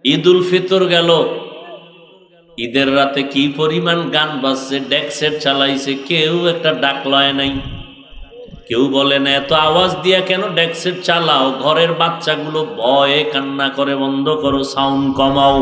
ঈদুল ফিতর গেল, ঈদের রাতে কি পরিমাণ গান বাজছে, ডেক সেট চালাইছে, কেউ একটা ডাক লয় নাই। কেউ বলে না এত আওয়াজ দিয়া কেন ডেক সেট চালাও, ঘরের বাচ্চাগুলো ভয়ে কান্না করে, বন্ধ করো, সাউন্ড কমাও।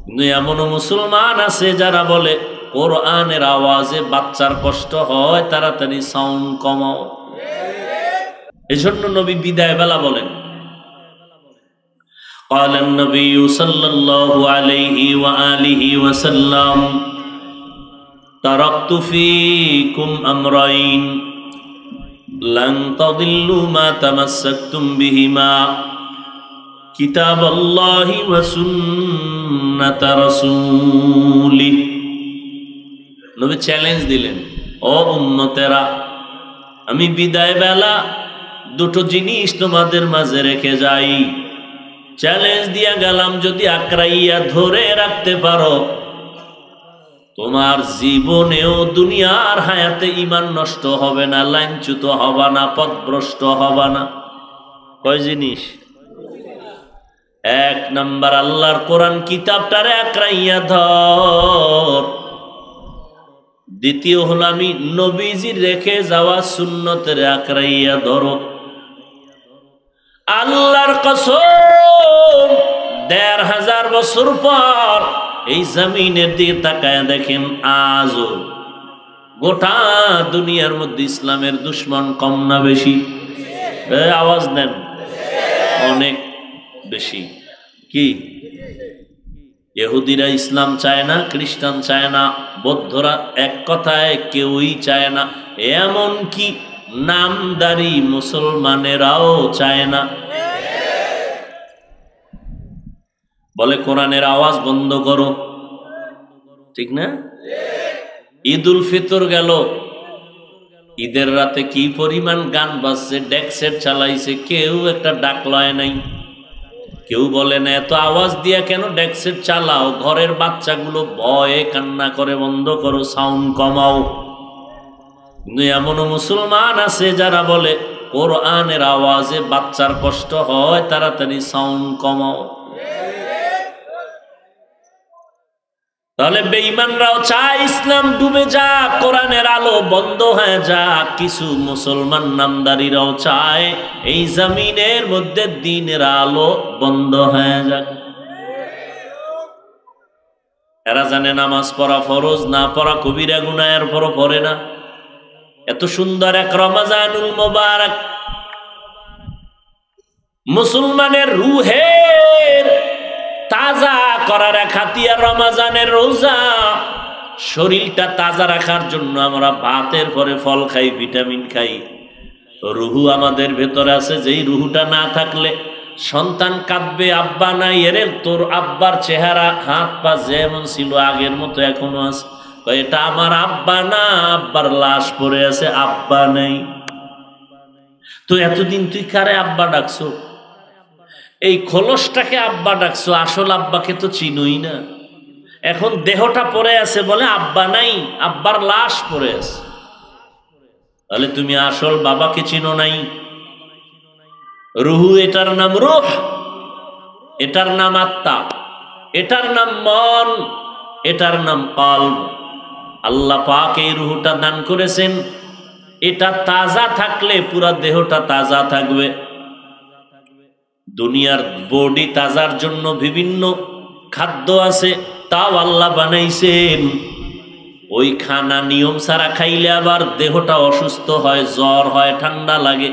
কিন্তু এমনও মুসলমান আছে যারা বলে কোরআনের আওয়াজে বাচ্চার কষ্ট হয়, তাড়াতাড়ি সাউন্ড কমাও। এজন্য নবী বিদায় বেলা বলেন, قال النبي صلى الله عليه وآله وسلم تركت فيكم أمرين لن تضلوا ما تمسكتم بهما كتاب الله وسنة رسوله। নবী চ্যালেঞ্জ দিলেন, ও উম্মতেরা, আমি বিদায় বেলা দুটো জিনিস তোমাদের মাঝে রেখে যাই। চ্যালেঞ্জ দিয়া গেলাম, যদি আঁকড়াইয়া ধরে রাখতে পারো তোমার জীবনেও দুনিয়ার হায়াতে ঈমান নষ্ট হবে না, লাইনচ্যুত হবা না, পথভ্রষ্ট হবা না। কয় জিনিস? এক নাম্বার, আল্লাহর কোরআন কিতাবটারে আঁকড়াইয়া ধর। দ্বিতীয় হলো আমি নবীজির রেখে যাওয়া সুন্নতের আঁকড়াইয়া ধরো। আল্লাহর কসম, ১৫০০ বছর পর এই জমিনের দিকে তাকায় দেখেন, আজও গোটা দুনিয়ার মধ্যে ইসলামের দুশ্মন কম না বেশি? আওয়াজ দেন, অনেক বেশি। কি? ইহুদিরা ইসলাম চায় না, খ্রিস্টান চায় না, বৌদ্ধরা এক কথায় কেউই চায় না, এমন কি নামদারি মুসলমানেরাও চায় না। বলে কোরআনের আওয়াজ বন্ধ করো, ঠিক না? ঈদুল ফিতর গেল, ঈদের রাতে কি পরিমাণ গান বাজছে, ডেক সেট চালাইছে, কেউ একটা ডাক লয় নাই। কেউ বলে না এত আওয়াজ দিয়া কেন ডেক সেট চালাও, ঘরের বাচ্চাগুলো ভয়ে কান্না করে, বন্ধ করো, সাউন্ড কমাও। কিন্তু এমনও মুসলমান আছে যারা বলে কোরআনের আওয়াজে বাচ্চার কষ্ট হয়, তাড়াতাড়ি সাউন্ড কমাও। তাহলে বেঈমানরাও চায় ইসলাম ডুবে যাক, কোরআনের আলো বন্ধ হয়ে যাক। কিছু মুসলমান নামদারিরাও চায় এই জমিনের মধ্যে দ্বীনের আলো বন্ধ হয়ে যাক। এরা জানে নামাজ পড়া ফরজ, না পড়া কবিরা গুনাহ, এরপরও পড়ে না। এত সুন্দর এক রমজানুল মুবারক, মুসলমানের রুহের তাজা করার এক হাতিয়ার রমজানের রোজা। শরীরটা তাজা রাখার জন্য আমরা ভাতের পরে ফল খাই, ভিটামিন খাই। রুহু আমাদের ভেতরে আছে, যেই রুহুটা না থাকলে সন্তান কাঁদবে, আব্বা নাই, এরে তোর আব্বার চেহারা হাত পা যেমন ছিল আগের মতো এখনো আছে। এটা আমার আব্বা না, আব্বার লাশ পড়ে আছে, আব্বা নেই। তো এতদিন তুই কারে আব্বা ডাকছো? এই খোলসটাকে আব্বা ডাকছো, আসল আব্বাকে তো চিনোই না। এখন দেহটা পড়ে আছে বলে আব্বা নাই, আব্বার লাশ পড়ে আছে। তাহলে তুমি আসল বাবাকে চিনো নাই। রুহু, এটার নাম রূহ, এটার নাম আত্মা, এটার নাম মন, এটার নাম কলব। আল্লাহ পাক এই রুহুটা দান করেছেন। এটা তাজা থাকলে পুরা দেহটা তাজা থাকবে। দুনিয়ার বডি তাজার জন্য বিভিন্ন খাদ্য আছে, তাও আল্লাহ বানাইছেন। ওই খানা নিয়ম ছাড়া খাইলে আবার দেহটা অসুস্থ হয়, জ্বর হয়, ঠান্ডা লাগে।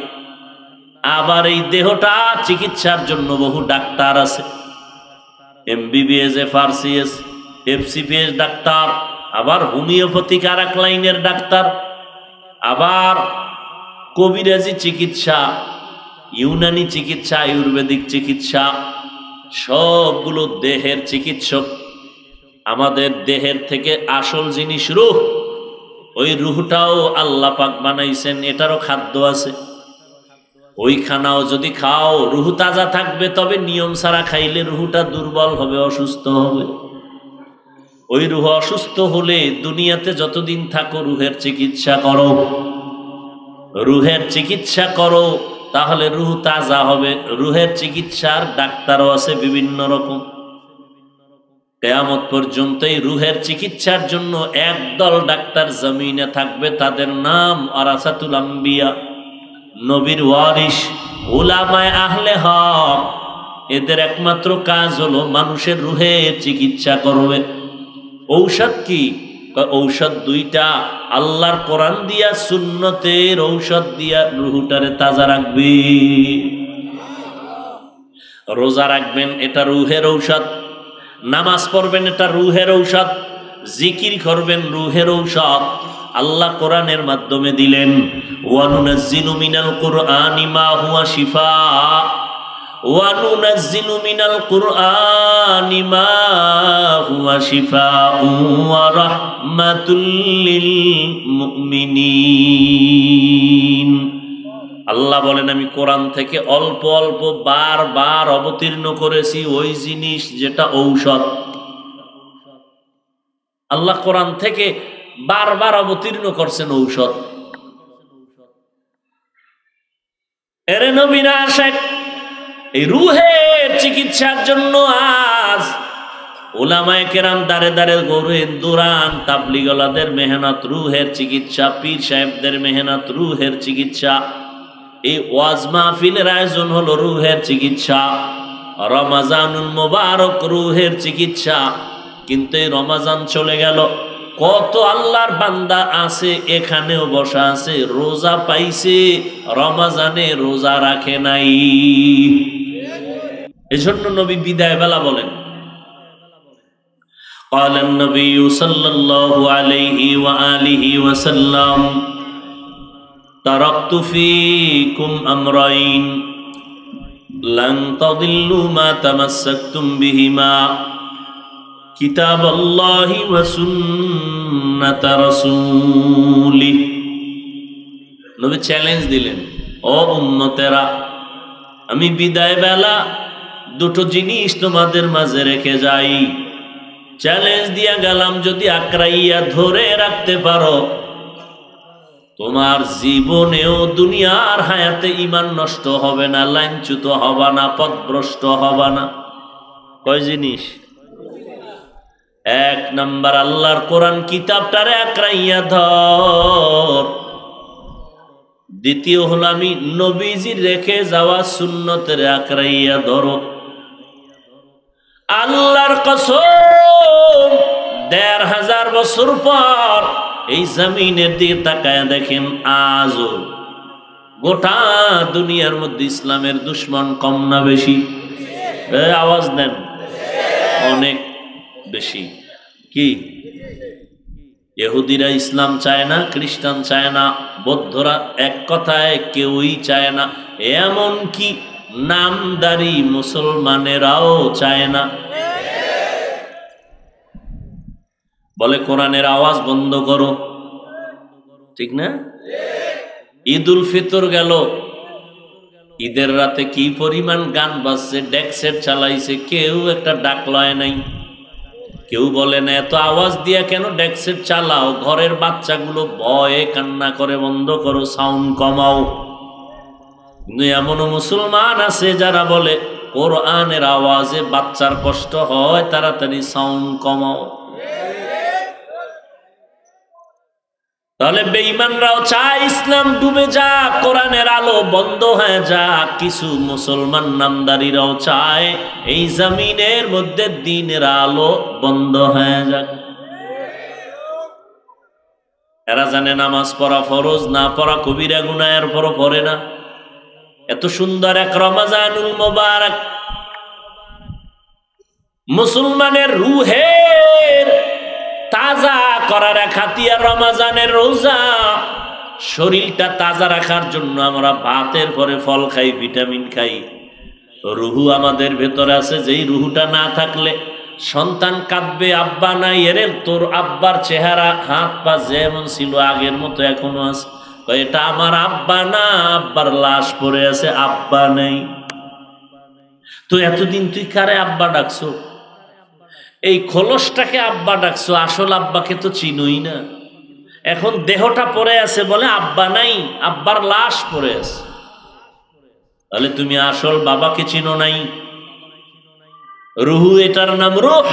আবার এই দেহটা চিকিৎসার জন্য বহু ডাক্তার আছে, MBBS, FRCS, FCPS ডাক্তার, আবার হোমিওপ্যাথিক আর এক লাইনের ডাক্তার, আবার কবিরাজি চিকিৎসা, ইউনানি চিকিৎসা, আয়ুর্বেদিক চিকিৎসা, সবগুলো দেহের চিকিৎসক। আমাদের দেহের থেকে আসল জিনিস রূহ, ওই রূহটাও আল্লাহ পাক বানাইছেন, এটারও খাদ্য আছে। ওই খানাও যদি খাও রূহ তাজা থাকবে, তবে নিয়ম ছাড়া খাইলে রূহটা দুর্বল হবে, অসুস্থ হবে। ওই রূহ অসুস্থ হলে দুনিয়াতে যতদিন থাকো রূহের চিকিৎসা করো, রূহের চিকিৎসা করো। তাহলে রুহ তাজা হবে। রুহের চিকিৎসার ডাক্তারও আছে বিভিন্ন রকম। কিয়ামত পর্যন্ত এই রুহের চিকিৎসার জন্য একদল ডাক্তার জমিনে থাকবে, তাদের নাম ওয়ারাসাতুল আম্বিয়া, নবীর ওয়ারিস, উলামায়ে আহলে হক। এদের একমাত্র কাজ হলো মানুষের রুহের চিকিৎসা করবে। ঔষধ কি? ঔষধ দুইটা, আল্লাহর কোরআন দিয়া, সুন্নতের ঔষধ দিয়া রুহটারে তাজা রাখবে। রোজা রাখবেন, এটা রুহের ঔষধ। নামাজ পড়বেন, এটা রুহের ঔষধ। জিকির করবেন, রুহের ঔষধ। আল্লাহ কোরআনের মাধ্যমে দিলেন, ওয়ানুনাজ্জিলু মিনাল কুরআনি মা হুয়া শিফা ওয়ানুনাজ্জিলু মিনাল কুরআনি মা হুয়া শিফাউ ওয়া রাহমাতুল লিল মুমিনিন। আল্লাহ বলেন, আমি কোরআন থেকে অল্প অল্প বারবার অবতীর্ণ করেছি ওই জিনিস যেটা ঔষধ। আল্লাহ কোরআন থেকে বারবার অবতীর্ণ করছেন ঔষধ। এরে নবীরা আশেক, এই রুহের চিকিৎসার জন্য আজ উলামায়ে কেরাম দারে দারে গরুয়ে দৌড়ান, তাবলিগওয়ালাদের মেহনত রুহের চিকিৎসা, পীর সাহেবদের মেহনত রুহের চিকিৎসা। এই ওয়াজ মাহফিলের আয়োজন হলো রুহের চিকিৎসা। রমাজানুল মুবারক রুহের চিকিৎসা। কিন্তু এই রমাজান চলে গেল, কত আল্লাহর বান্দা আছে এখানেও বসা আছে, রোজা পাইছে, রমাজানে রোজা রাখে নাই। এজন্য নবী বিদায় বেলা বলেন, قال النبي صلى الله عليه وآله وسلم تركت فيكم أمرين لن تضلوا ما تمسكتم بهما كتاب الله وسنة رسوله। নবী চ্যালেঞ্জ দিলেন, ও উম্মতেরা, আমি বিদায় বেলা দুটো জিনিস তোমাদের মাঝে রেখে যাই। চ্যালেঞ্জ দিয়া গেলাম, যদি আঁকড়াইয়া ধরে রাখতে পারো, তোমার জীবনেও দুনিয়ার হায়াতে ঈমান নষ্ট হবে না, লাইনচ্যুত হবা না, পথভ্রষ্ট হবা না। কয় জিনিস? এক নাম্বার, আল্লাহর কোরআন কিতাবটারে আঁকড়াইয়া ধর। দ্বিতীয় হলো, আমি নবীজির রেখে যাওয়া সুন্নতের আঁকড়াইয়া ধরো। আল্লাহর কসম, ১৫০০ বছর পর এই জমিনের দিকে তাকায় দেখেন, আজও গোটা দুনিয়ার মধ্যে ইসলামের দুশ্মন কম না বেশি? আওয়াজ দেন, অনেক বেশি। কি? ইহুদিরা ইসলাম চায় না, খ্রিস্টান চায় না, বৌদ্ধরা এক কথায় কেউই চায় না, এমন কি নামদারি মুসলমানেরাও চায় না। বলে কোরআনের আওয়াজ বন্ধ করো, ঠিক না? ঈদ উল ফিতর গেল, ঈদের রাতে কি পরিমাণ গান বাজছে, ডেক সেট চালাইছে, কেউ একটা ডাক লয় নাই। কেউ বলে না এত আওয়াজ দিয়া কেন ডেক সেট চালাও, ঘরের বাচ্চাগুলো ভয়ে কান্না করে, বন্ধ করো, সাউন্ড কমাও। কিন্তু এমনও মুসলমান আছে যারা বলে কোরআনের আওয়াজে বাচ্চার কষ্ট হয়, তাড়াতাড়ি সাউন্ড কমাও। তাহলে বেঈমানরাও চায় ইসলাম ডুবে যাক, কোরআনের আলো বন্ধ হয়ে যাক। কিছু মুসলমান নামদারিরাও চায় এই জমিনের মধ্যে দ্বীনের আলো বন্ধ হয়ে যাক। এরা জানে নামাজ পড়া ফরজ, না পড়া কবিরা গুনাহ, এরপরও পড়ে না। এত সুন্দর এক রমাজানুল মুবারক, মুসলমানের রুহের তাজা করার এক হাতিয়ার রমাজানের রোজা। শরীরটা তাজা রাখার জন্য আমরা ভাতের পরে ফল খাই, ভিটামিন খাই। রুহু আমাদের ভেতরে আছে, যেই রুহুটা না থাকলে সন্তান কাঁদবে, আব্বা নাই। এরে তোর আব্বার চেহারা, হাত পা যেমন ছিল আগের মতো এখনো আছে। এটা আমার আব্বা না, আব্বার লাশ পড়ে আছে, আব্বা নেই। তো এতদিন তুই কারে আব্বা ডাকছো? এই খোলসটাকে আব্বা ডাকছো, আসল আব্বাকে তো চিনুই না। এখন দেহটা পড়ে আছে বলে আব্বা নাই, আব্বার লাশ পড়ে আছে। তাহলে তুমি আসল বাবাকে চিনো নাই। রুহু, এটার নাম রূহ,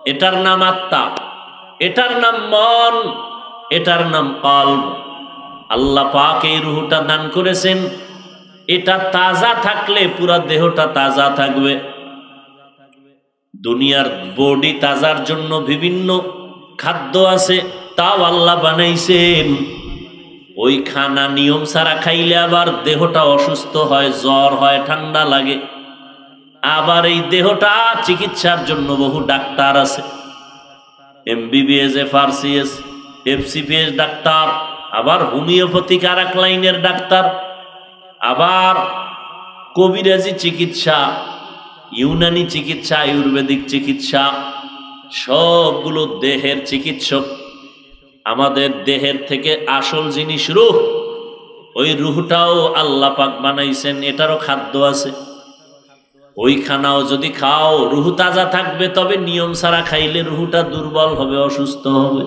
এটার নাম আত্মা, এটার নাম মন, এটার নাম কলব। আল্লাহ পাক এই রুহুটা দান করেছেন। এটা তাজা থাকলে পুরা দেহটা তাজা থাকবে। দুনিয়ার বডি তাজার জন্য বিভিন্ন খাদ্য আছে, তাও আল্লাহ বানাইছেন। ওই খানা নিয়ম ছাড়া খাইলে আবার দেহটা অসুস্থ হয়, জ্বর হয়, ঠান্ডা লাগে। আবার এই দেহটা চিকিৎসার জন্য বহু ডাক্তার আছে, MBBS, FRCS, FCPS ডাক্তার, আবার হোমিওপ্যাথিক আর এক লাইনের ডাক্তার, আবার কবিরাজি চিকিৎসা, ইউনানি চিকিৎসা, আয়ুর্বেদিক চিকিৎসা, সবগুলো দেহের চিকিৎসক। আমাদের দেহের থেকে আসল জিনিস রূহ, ওই রুহটাও আল্লাহ পাক বানাইছেন, এটারও খাদ্য আছে। ওই খানাও যদি খাও রুহু তাজা থাকবে, তবে নিয়ম ছাড়া খাইলে রুহুটা দুর্বল হবে, অসুস্থ হবে।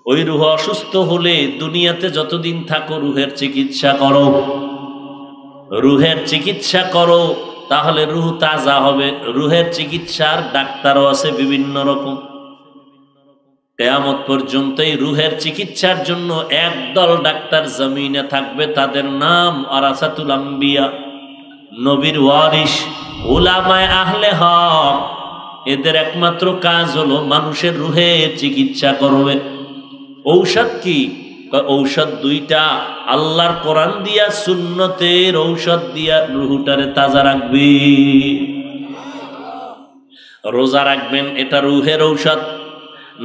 ওই রুহ অসুস্থ হলে দুনিয়াতে যতদিন থাকো রুহের চিকিৎসা করো, রুহের চিকিৎসা করো, তাহলে রুহ তাজা হবে। রুহের চিকিৎসার ডাক্তারও আছে বিভিন্ন রকম। কিয়ামত পর্যন্ত এই রুহের চিকিৎসার জন্য একদল ডাক্তার জমিনে থাকবে, তাদের নাম ওয়ারাসাতুল আম্বিয়া, নবীর ওয়ারিস, উলামায়ে আহলে হক। এদের একমাত্র কাজ হলো মানুষের রুহের চিকিৎসা করবে। ঔষধ কি? ঔষধ দুইটা, আল্লাহর কোরআন দিয়া, সুন্নতের ঔষধ দিয়া রুহটারে তাজা রাখবে। রোজা রাখবেন, এটা রুহের ঔষধ।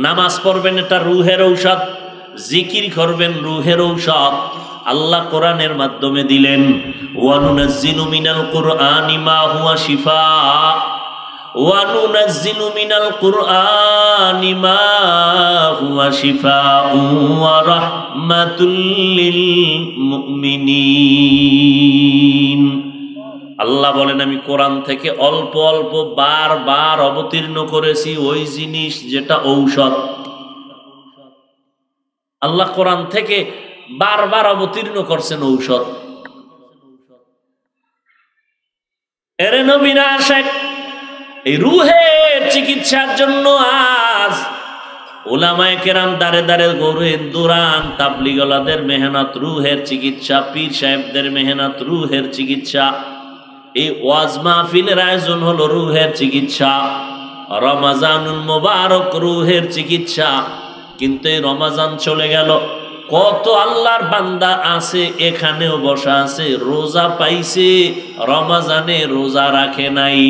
নামাজ পড়বেন, এটা রুহের ঔষধ। জিকির করবেন, রুহের ঔষধ। আল্লাহ কোরআনের মাধ্যমে দিলেন, ওয়ানুনাজ্জিলু মিনাল কুরআনি মা হুয়া শিফা, ওয়ানুনাজ্জিলু মিনাল কুরআনি মা হুয়া শিফা ওয়া রাহমাতুল লিল মুমিনিন। আল্লাহ বলেন, আমি কোরআন থেকে অল্প অল্প বারবার অবতীর্ণ করেছি ওই জিনিস যেটা ঔষধ। আল্লাহ কোরআন থেকে বারবার অবতীর্ণ করছেন ঔষধ। এরে নবীরা আশেক, এই রুহের চিকিৎসার জন্য আজ উলামায়ে কেরাম দারে দারে ঘুরেন, দৌড়ান। তাবলীগওয়ালাদের মেহনত রুহের চিকিৎসা, পীর সাহেবদের মেহনত রুহের চিকিৎসা। এই ওয়াজ মাহফিলের আয়োজন হলো রুহের চিকিৎসা। রমাজানুল মুবারক রুহের চিকিৎসা। কিন্তু এই রমাজান চলে গেল, কত আল্লাহর বান্দা আছে এখানেও বসা আছে, রোজা পাইছে, রমাজানে রোজা রাখে নাই।